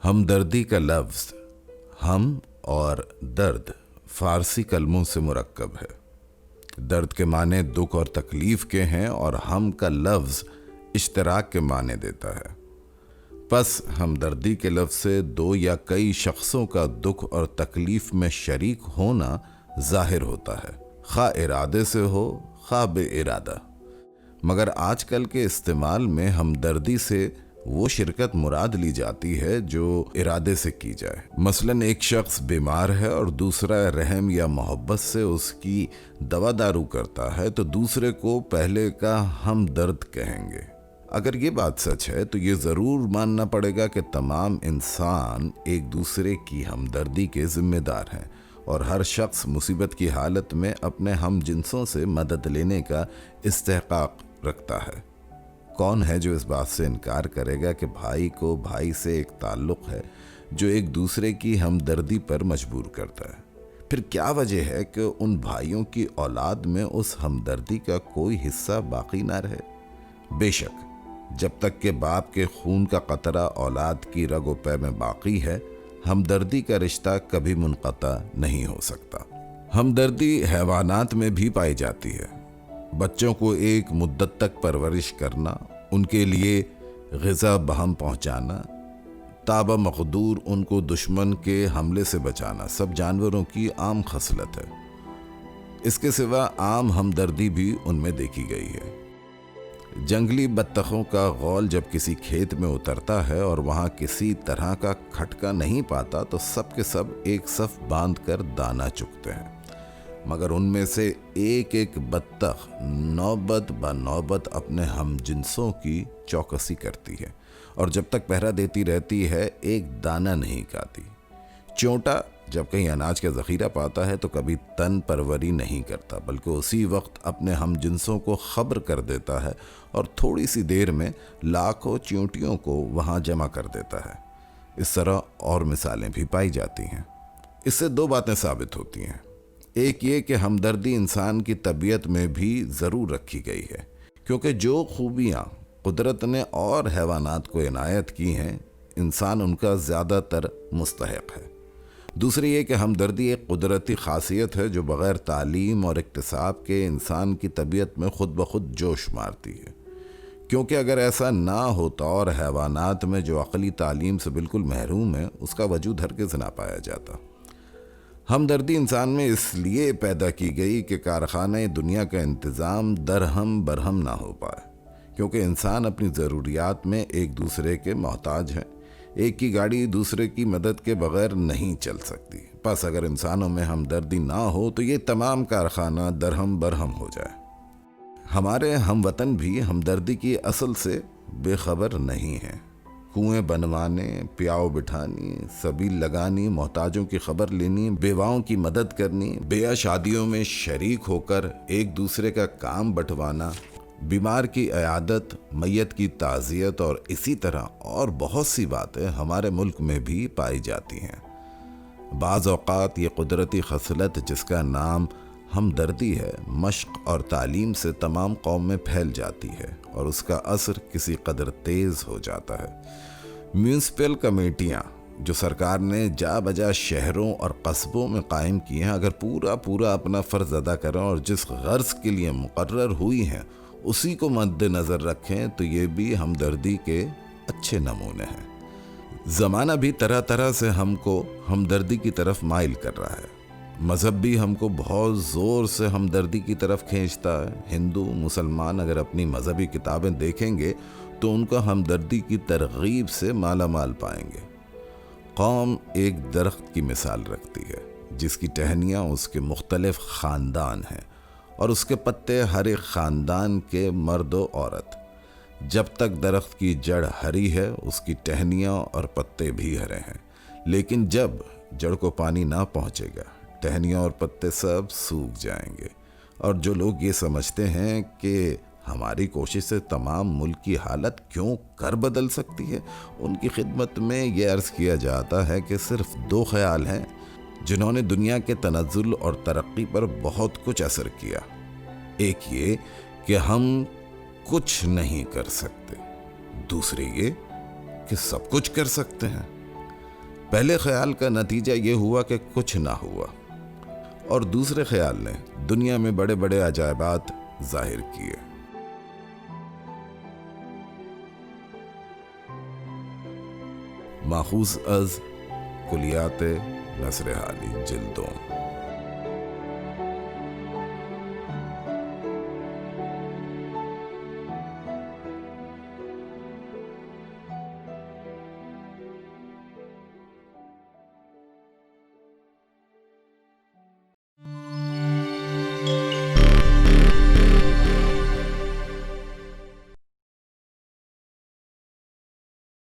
ہمدردی کا لفظ ہم اور درد فارسی کلموں سے مرکب ہے۔ درد کے معنی دکھ اور تکلیف کے ہیں اور ہم کا لفظ اشتراک کے معنی دیتا ہے۔ پس ہمدردی کے لفظ سے دو یا کئی شخصوں کا دکھ اور تکلیف میں شریک ہونا ظاہر ہوتا ہے، خواہ ارادے سے ہو خواہ بے ارادہ۔ مگر آج کل کے استعمال میں ہمدردی سے وہ شرکت مراد لی جاتی ہے جو ارادے سے کی جائے۔ مثلاً ایک شخص بیمار ہے اور دوسرا رحم یا محبت سے اس کی دوا دارو کرتا ہے تو دوسرے کو پہلے کا ہمدرد کہیں گے۔ اگر یہ بات سچ ہے تو یہ ضرور ماننا پڑے گا کہ تمام انسان ایک دوسرے کی ہمدردی کے ذمہ دار ہیں اور ہر شخص مصیبت کی حالت میں اپنے ہم جنسوں سے مدد لینے کا استحقاق رکھتا ہے۔ کون ہے جو اس بات سے انکار کرے گا کہ بھائی کو بھائی سے ایک تعلق ہے جو ایک دوسرے کی ہمدردی پر مجبور کرتا ہے؟ پھر کیا وجہ ہے کہ ان بھائیوں کی اولاد میں اس ہمدردی کا کوئی حصہ باقی نہ رہے؟ بے شک جب تک کہ باپ کے خون کا قطرہ اولاد کی رگ و پے میں باقی ہے، ہمدردی کا رشتہ کبھی منقطع نہیں ہو سکتا۔ ہمدردی حیوانات میں بھی پائی جاتی ہے۔ بچوں کو ایک مدت تک پرورش کرنا، ان کے لیے غذا بہم پہنچانا، تابہ مقدور ان کو دشمن کے حملے سے بچانا سب جانوروں کی عام خصلت ہے۔ اس کے سوا عام ہمدردی بھی ان میں دیکھی گئی ہے۔ جنگلی بطخوں کا غول جب کسی کھیت میں اترتا ہے اور وہاں کسی طرح کا کھٹکا نہیں پاتا تو سب کے سب ایک صف باندھ کر دانا چکتے ہیں، مگر ان میں سے ایک ایک بطخ نوبت بنوبت اپنے ہم جنسوں کی چوکسی کرتی ہے اور جب تک پہرا دیتی رہتی ہے ایک دانہ نہیں کھاتی۔ چونٹا جب کہیں اناج کا ذخیرہ پاتا ہے تو کبھی تن پروری نہیں کرتا بلکہ اسی وقت اپنے ہم جنسوں کو خبر کر دیتا ہے اور تھوڑی سی دیر میں لاکھوں چیونٹیوں کو وہاں جمع کر دیتا ہے۔ اس طرح اور مثالیں بھی پائی جاتی ہیں۔ اس سے دو باتیں ثابت ہوتی ہیں۔ ایک یہ کہ ہمدردی انسان کی طبیعت میں بھی ضرور رکھی گئی ہے، کیونکہ جو خوبیاں قدرت نے اور حیوانات کو عنایت کی ہیں انسان ان کا زیادہ تر مستحق ہے۔ دوسری یہ کہ ہمدردی ایک قدرتی خاصیت ہے جو بغیر تعلیم اور اکتساب کے انسان کی طبیعت میں خود بخود جوش مارتی ہے، کیونکہ اگر ایسا نہ ہوتا اور حیوانات میں جو عقلی تعلیم سے بالکل محروم ہے اس کا وجود ہرگز نہ پایا جاتا۔ ہمدردی انسان میں اس لیے پیدا کی گئی کہ کارخانہ دنیا کا انتظام درہم برہم نہ ہو پائے، کیونکہ انسان اپنی ضروریات میں ایک دوسرے کے محتاج ہیں۔ ایک کی گاڑی دوسرے کی مدد کے بغیر نہیں چل سکتی۔ پس اگر انسانوں میں ہمدردی نہ ہو تو یہ تمام کارخانہ درہم برہم ہو جائے۔ ہمارے ہم وطن بھی ہمدردی کی اصل سے بے خبر نہیں ہیں۔ کنویں بنوانے، پیاؤ بٹھانی، سبیل لگانی، محتاجوں کی خبر لینی، بیواؤں کی مدد کرنی، بیاہ شادیوں میں شریک ہو کر ایک دوسرے کا کام بٹوانا، بیمار کی عیادت، میت کی تعزیت اور اسی طرح اور بہت سی باتیں ہمارے ملک میں بھی پائی جاتی ہیں۔ بعض اوقات یہ قدرتی خصلت جس کا نام ہمدردی ہے مشق اور تعلیم سے تمام قوم میں پھیل جاتی ہے اور اس کا اثر کسی قدر تیز ہو جاتا ہے۔ میونسپل کمیٹیاں جو سرکار نے جا بجا شہروں اور قصبوں میں قائم کی ہیں اگر پورا اپنا فرض ادا کریں اور جس غرض کے لیے مقرر ہوئی ہیں اسی کو مد نظر رکھیں تو یہ بھی ہمدردی کے اچھے نمونے ہیں۔ زمانہ بھی طرح طرح سے ہم کو ہمدردی کی طرف مائل کر رہا ہے۔ مذہب بھی ہم کو بہت زور سے ہمدردی کی طرف کھینچتا ہے۔ ہندو مسلمان اگر اپنی مذہبی کتابیں دیکھیں گے تو ان کو ہمدردی کی ترغیب سے مالا مال پائیں گے۔ قوم ایک درخت کی مثال رکھتی ہے جس کی ٹہنیاں اس کے مختلف خاندان ہیں اور اس کے پتے ہر ایک خاندان کے مرد و عورت۔ جب تک درخت کی جڑ ہری ہے اس کی ٹہنیاں اور پتے بھی ہرے ہیں، لیکن جب جڑ کو پانی نہ پہنچے گا ٹہنیاں اور پتے سب سوکھ جائیں گے۔ اور جو لوگ یہ سمجھتے ہیں کہ ہماری کوشش سے تمام ملک کی حالت کیوں کر بدل سکتی ہے، ان کی خدمت میں یہ عرض کیا جاتا ہے کہ صرف دو خیال ہیں جنہوں نے دنیا کے تنزل اور ترقی پر بہت کچھ اثر کیا۔ ایک یہ کہ ہم کچھ نہیں کر سکتے، دوسری یہ کہ سب کچھ کر سکتے ہیں۔ پہلے خیال کا نتیجہ یہ ہوا کہ کچھ نہ ہوا، اور دوسرے خیال نے دنیا میں بڑے بڑے عجائبات ظاہر کیے۔ ماخوذ از کلیات نصر حالی جلد 2۔